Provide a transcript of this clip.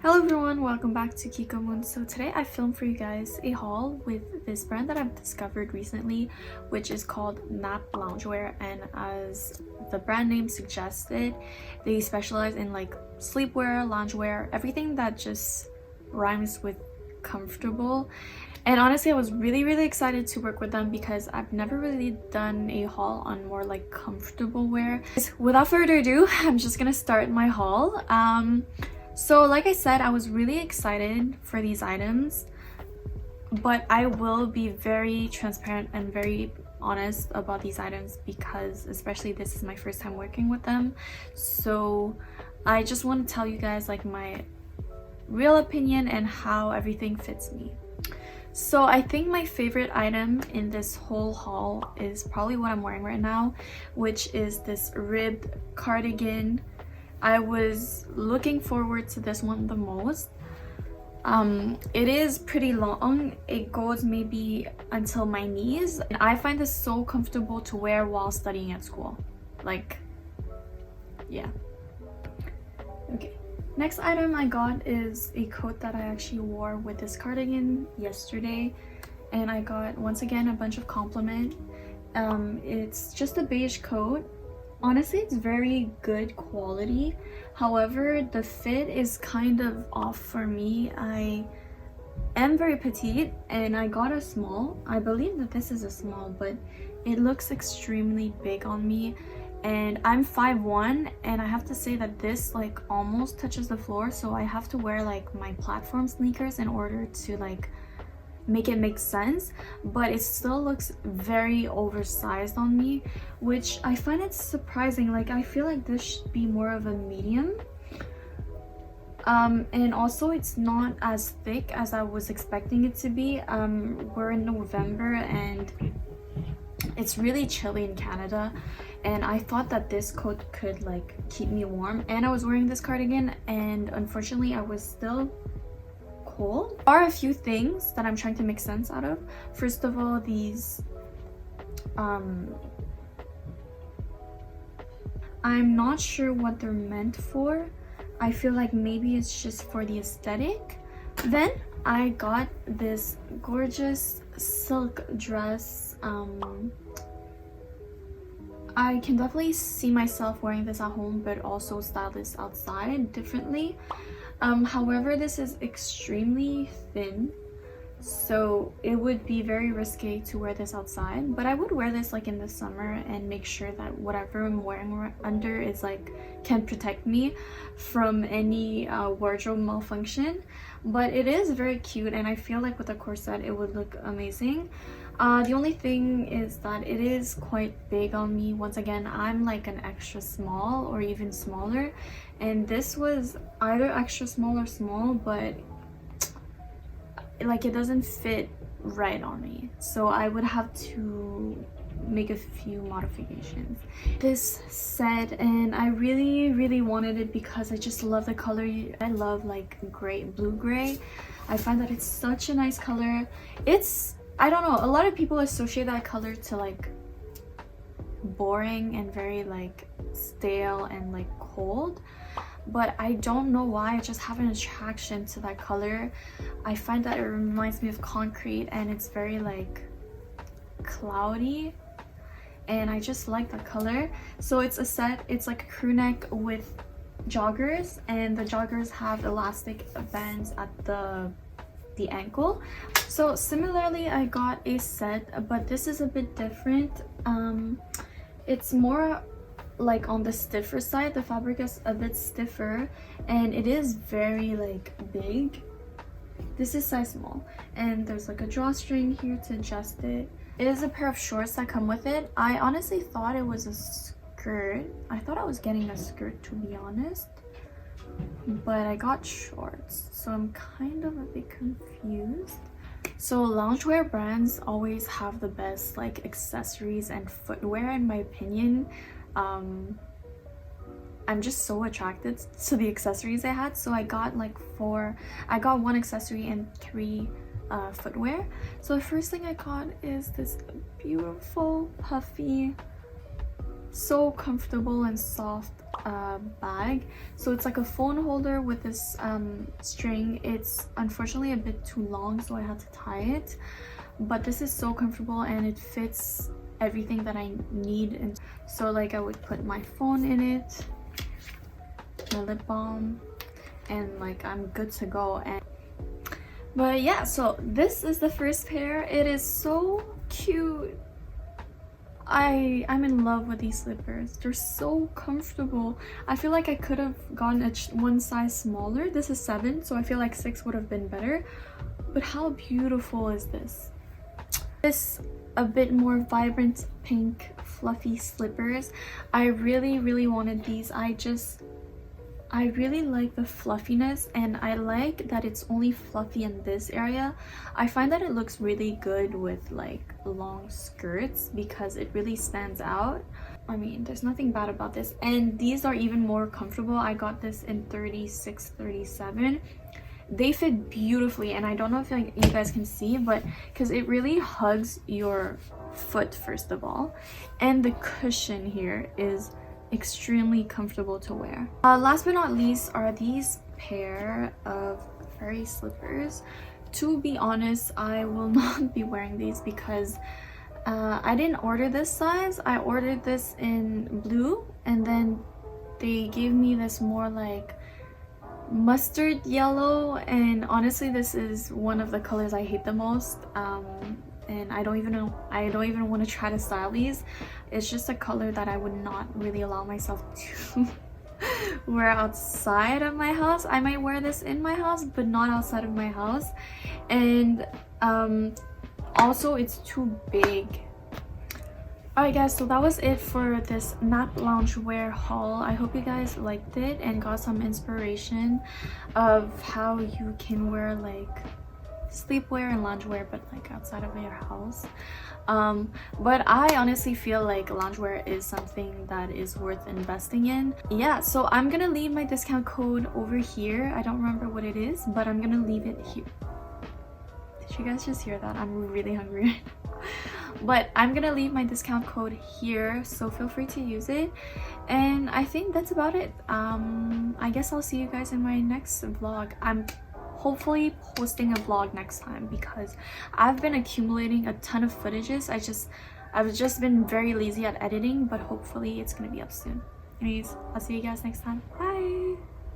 Hello everyone, welcome back to KIKOMOON. So today I filmed for you guys a haul with this brand that I've discovered recently, which is called Loungewear, and as the brand name suggested, they specialize in like sleepwear, loungewear, everything that just rhymes with comfortable. And honestly, I was really excited to work with them because I've never really done a haul on more like comfortable wear. Without further ado, I'm just gonna start my haul. So like I said, I was really excited for these items, but I will be very transparent and very honest about these items because especially this is my first time working with them. So I just want to tell you guys like my real opinion and how everything fits me. So I think my favorite item in this whole haul is probably what I'm wearing right now, which is this ribbed cardigan. I was looking forward to this one the most. It is pretty long. It goes maybe until my knees. And I find this so comfortable to wear while studying at school. Like, yeah. Okay. Next item I got is a coat that I actually wore with this cardigan yesterday. And I got, once again, a bunch of compliment. It's just a beige coat. Honestly, it's very good quality. However, the fit is kind of off for me. I am very petite and I got a small. I believe that this is a small, but it looks extremely big on me. And I'm 5'1", and I have to say that this like almost touches the floor, so I have to wear like my platform sneakers in order to like make it make sense, but it still looks very oversized on me, which I find it surprising. Like I feel like this should be more of a medium, and also it's not as thick as I was expecting it to be. We're in November and it's really chilly in Canada, and I thought that this coat could like keep me warm, and I was wearing this cardigan and unfortunately I was still cold. There are a few things that I'm trying to make sense out of. First of all, these I'm not sure what they're meant for. I feel like maybe it's just for the aesthetic. Then I got this gorgeous silk dress. I can definitely see myself wearing this at home, but also style this outside differently. However, this is extremely thin, so it would be very risky to wear this outside, but I would wear this like in the summer and make sure that whatever I'm wearing under is like can protect me from any wardrobe malfunction. But it is very cute, and I feel like with a corset it would look amazing. The only thing is that it is quite big on me. Once again, I'm like an extra small or even smaller, and this was either extra small or small, but like it doesn't fit right on me, so I would have to make a few modifications. This set, and I really wanted it because I just love the color. I love like blue gray. I find that it's such a nice color. I don't know, a lot of people associate that color to like boring and very like stale and like cold, but I don't know why. I just have an attraction to that color. I find that it reminds me of concrete, and it's very like cloudy, and I just like the color. So it's a set. It's like a crew neck with joggers, and the joggers have elastic bands at the ankle. So similarly, I got a set, but this is a bit different. It's more like on the stiffer side. The fabric is a bit stiffer, and it is very like big. This is size small, and there's like a drawstring here to adjust it. It is a pair of shorts that come with it. I honestly thought it was a skirt. I thought I was getting a skirt, to be honest, but I got shorts, so I'm kind of a bit confused. So loungewear brands always have the best like accessories and footwear, in my opinion. I'm just so attracted to the accessories they had, so I got like one accessory and 3 footwear. So the first thing I got is this beautiful puffy so comfortable and soft bag. So it's like a phone holder with this string. It's unfortunately a bit too long, so I had to tie it, but this is so comfortable and it fits everything that I need. And so like I would put my phone in it, my lip balm, and like I'm good to go. But yeah, so this is the first pair. It is so cute. I'm in love with these slippers. They're so comfortable. I feel like I could have gotten one size smaller. This is 7, so I feel like 6 would have been better. But how beautiful is this? This a bit more vibrant pink fluffy slippers. I really wanted these. I really like the fluffiness, and I like that it's only fluffy in this area. I find that it looks really good with like long skirts because it really stands out. I mean, there's nothing bad about this, and these are even more comfortable. I got this in 36, 37. They fit beautifully, and I don't know if you guys can see, but because it really hugs your foot first of all, and the cushion here is extremely comfortable to wear. Last but not least are these pair of furry slippers. To be honest, I will not be wearing these because I didn't order this size. I ordered this in blue, and then they gave me this more like mustard yellow, and honestly this is one of the colors I hate the most. And I don't even want to try to style these. It's just a color that I would not really allow myself to wear outside of my house. I might wear this in my house, but not outside of my house. And also it's too big. Alright guys, so that was it for this nap loungewear haul. I hope you guys liked it and got some inspiration of how you can wear like sleepwear and loungewear but like outside of your house. But I honestly feel like loungewear is something that is worth investing in. Yeah, so I'm gonna leave my discount code over here. I don't remember what it is, but I'm gonna leave it here. Did you guys just hear that? I'm really hungry right now. But I'm gonna leave my discount code here, so feel free to use it. And I think that's about it. I guess I'll see you guys in my next vlog. I'm hopefully posting a vlog next time because I've been accumulating a ton of footages. I've just been very lazy at editing, but hopefully it's gonna be up soon. Anyways, I'll see you guys next time. Bye.